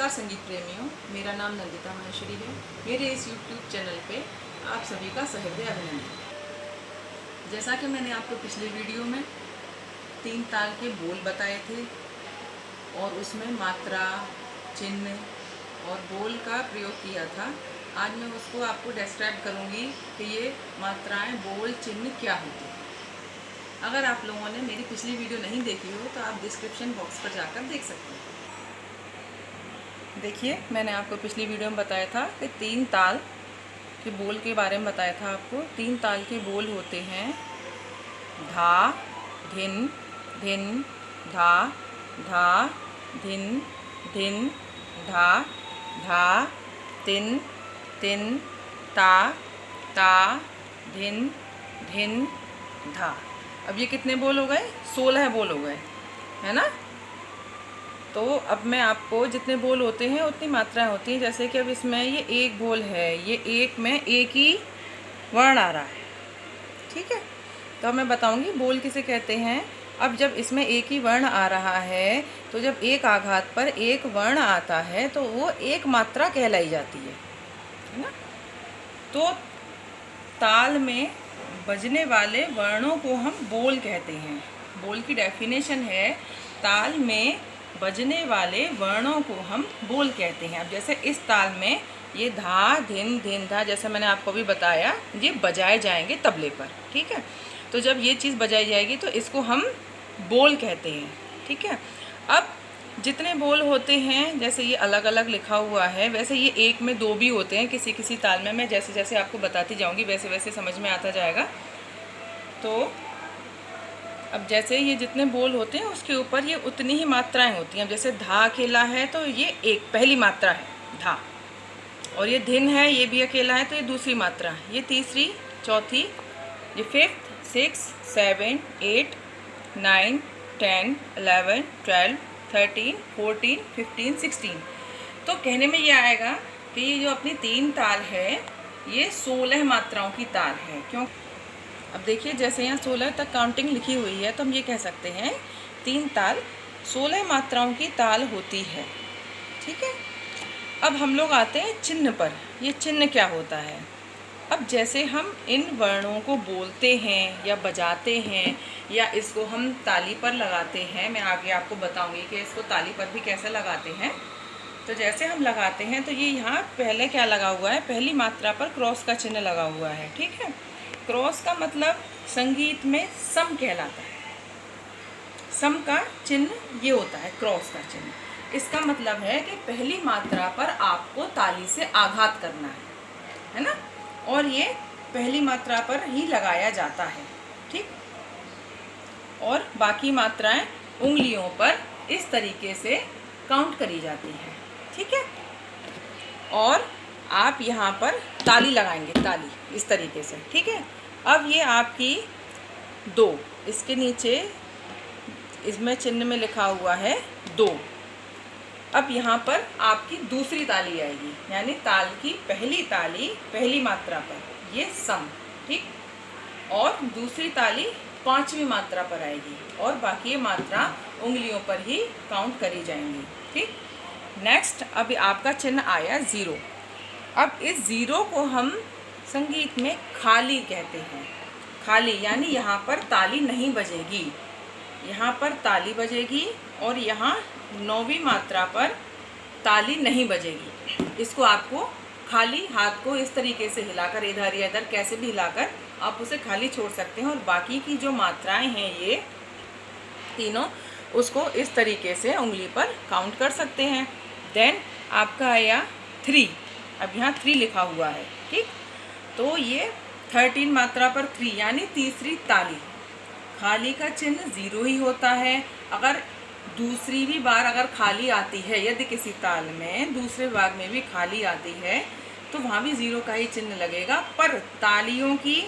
नमस्कार संगीत प्रेमियों, मेरा नाम नंदिता माहेश्वरी है। मेरे इस YouTube चैनल पे आप सभी का सहृदय अभिनंदन। जैसा कि मैंने आपको पिछले वीडियो में 3 ताल के बोल बताए थे और उसमें मात्रा, चिन्ह और बोल का प्रयोग किया था, आज मैं उसको आपको डिस्क्राइब करूँगी कि ये मात्राएं, बोल, चिन्ह क्या होते हैं। अगर आप लोगों ने मेरी पिछली वीडियो नहीं देखी हो तो आप डिस्क्रिप्शन बॉक्स पर जाकर देख सकते हैं। देखिए, मैंने आपको पिछली वीडियो में बताया था कि 3 ताल के बोल के बारे में बताया था आपको। 3 ताल के बोल होते हैं धा, धिन, धिन, धा, धा, धिन, धिन, धा, धा, तिन, तिन, ता, ता, धिन, धिन, धा। अब ये कितने बोल हो गए? 16 बोल हो गए, है ना। तो अब मैं आपको जितने बोल होते हैं उतनी मात्राएं होती हैं। जैसे कि अब इसमें ये एक बोल है, ये एक में एक ही वर्ण आ रहा है, ठीक है। तो अब मैं बताऊंगी बोल किसे कहते हैं। अब जब इसमें एक ही वर्ण आ रहा है तो जब एक आघात पर एक वर्ण आता है तो वो एक मात्रा कहलाई जाती है ना। तो ताल में बजने वाले वर्णों को हम बोल कहते हैं। बोल की डेफिनेशन है ताल में बजने वाले वर्णों को हम बोल कहते हैं। अब जैसे इस ताल में ये धा, धिन, धिन, धा, जैसे मैंने आपको भी बताया, ये बजाए जाएंगे तबले पर, ठीक है। तो जब ये चीज़ बजाई जाएगी तो इसको हम बोल कहते हैं, ठीक है। अब जितने बोल होते हैं, जैसे ये अलग अलग लिखा हुआ है, वैसे ये एक में 2 भी होते हैं किसी किसी ताल में। मैं जैसे जैसे आपको बताती जाऊँगी वैसे वैसे समझ में आता जाएगा। तो अब जैसे ये जितने बोल होते हैं उसके ऊपर ये उतनी ही मात्राएं होती हैं। अब जैसे धा अकेला है तो ये एक पहली मात्रा है धा, और ये धिन है, ये भी अकेला है तो ये दूसरी मात्रा है, ये तीसरी, चौथी, ये 5th, 6th, 7th, 8th, 9th, 10th, 11th, 12th, 13th, 14th, 15th, 16th। तो कहने में ये आएगा कि ये जो अपनी 3 ताल है ये 16 मात्राओं की ताल है। क्यों? अब देखिए, जैसे यहाँ 16 तक काउंटिंग लिखी हुई है तो हम ये कह सकते हैं 3 ताल 16 मात्राओं की ताल होती है, ठीक है। अब हम लोग आते हैं चिन्ह पर। ये चिन्ह क्या होता है? अब जैसे हम इन वर्णों को बोलते हैं या बजाते हैं या इसको हम ताली पर लगाते हैं, मैं आगे आपको बताऊंगी कि इसको ताली पर भी कैसे लगाते हैं। तो जैसे हम लगाते हैं तो ये यहाँ पहले क्या लगा हुआ है, पहली मात्रा पर क्रॉस का चिन्ह लगा हुआ है, ठीक है। क्रॉस का मतलब संगीत में सम कहलाता है। सम का चिन्ह ये होता है, क्रॉस का चिन्ह। इसका मतलब है कि पहली मात्रा पर आपको ताली से आघात करना है ना, और ये पहली मात्रा पर ही लगाया जाता है, ठीक। और बाकी मात्राएं उंगलियों पर इस तरीके से काउंट करी जाती है, ठीक है। और आप यहाँ पर ताली लगाएंगे, ताली इस तरीके से, ठीक है। अब ये आपकी 2, इसके नीचे इसमें चिन्ह में लिखा हुआ है 2। अब यहाँ पर आपकी दूसरी ताली आएगी, यानी ताल की पहली ताली पहली मात्रा पर, ये सम, ठीक। और दूसरी ताली 5वीं मात्रा पर आएगी और बाकी ये मात्रा उंगलियों पर ही काउंट करी जाएंगी, ठीक। नेक्स्ट, अभी आपका चिन्ह आया 0। अब इस 0 को हम संगीत में खाली कहते हैं। खाली यानी यहाँ पर ताली नहीं बजेगी, यहाँ पर ताली बजेगी और यहाँ 9वीं मात्रा पर ताली नहीं बजेगी। इसको आपको खाली हाथ को इस तरीके से हिलाकर, इधर या इधर कैसे भी हिलाकर आप उसे खाली छोड़ सकते हैं। और बाकी की जो मात्राएं हैं ये तीनों, उसको इस तरीके से उंगली पर काउंट कर सकते हैं। देन आपका आया 3। अब यहाँ 3 लिखा हुआ है, ठीक। तो ये 13 मात्रा पर 3 यानी तीसरी ताली। खाली का चिन्ह 0 ही होता है। अगर दूसरी भी बार अगर खाली आती है, यदि किसी ताल में दूसरे भाग में भी खाली आती है तो वहाँ भी 0 का ही चिन्ह लगेगा। पर तालियों की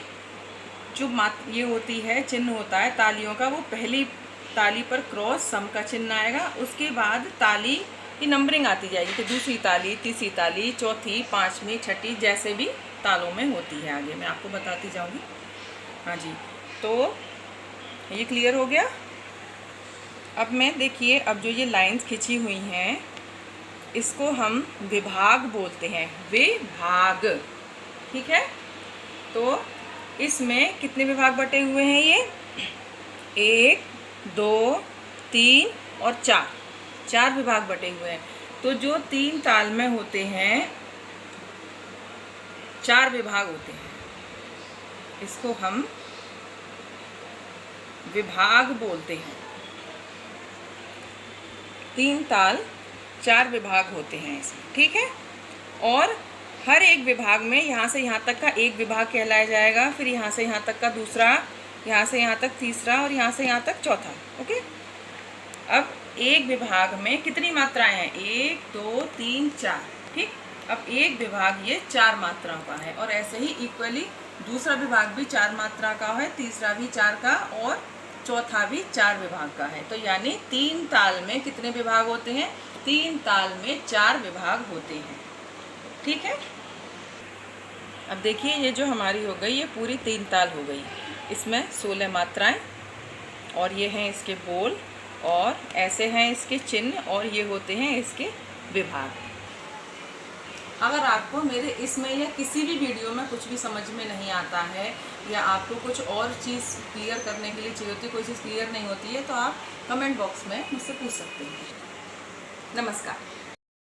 जो ये होती है, चिन्ह होता है तालियों का, वो पहली ताली पर क्रॉस सम का चिन्ह आएगा। उसके बाद ताली की नंबरिंग आती जाएगी कि दूसरी ताली, तीसरी ताली, चौथी, 5वीं, 6ठी, जैसे भी तालों में होती है। आगे मैं आपको बताती जाऊंगी। हाँ जी, तो ये क्लियर हो गया। अब मैं देखिए, अब जो ये लाइंस खिंची हुई हैं इसको हम विभाग बोलते हैं, विभाग। ठीक है, तो इसमें कितने विभाग बटे हुए हैं? ये 1, 2, 3 और 4 विभाग बटे हुए हैं। तो जो 3 ताल में होते हैं 4 विभाग होते हैं, इसको हम विभाग बोलते हैं। 3 ताल 4 विभाग होते हैं इसमें। ठीक है, और हर एक विभाग में यहाँ से यहाँ तक का एक विभाग कहलाया जाएगा, फिर यहाँ से यहाँ तक का दूसरा, यहाँ से यहाँ तक तीसरा और यहाँ से यहाँ तक चौथा। ओके, अब एक विभाग में कितनी मात्राएं हैं? 1, 2, 3, 4। ठीक, अब एक विभाग ये 4 मात्राओं का है, और ऐसे ही इक्वली दूसरा विभाग भी 4 मात्रा का है, तीसरा भी 4 का और चौथा भी 4 विभाग का है। तो यानी 3 ताल में कितने विभाग होते हैं? 3 ताल में 4 विभाग होते हैं। ठीक है, अब देखिए ये जो हमारी हो गई, ये पूरी 3 ताल हो गई। इसमें 16 मात्राएं, और ये हैं इसके बोल, और ऐसे हैं इसके चिन्ह, और ये होते हैं इसके विभाग। अगर आपको मेरे इसमें या किसी भी वीडियो में कुछ भी समझ में नहीं आता है, या आपको कुछ और चीज़ क्लियर करने के लिए चाहिए होती है, कोई चीज़ क्लियर नहीं होती है, तो आप कमेंट बॉक्स में मुझसे पूछ सकते हैं। नमस्कार।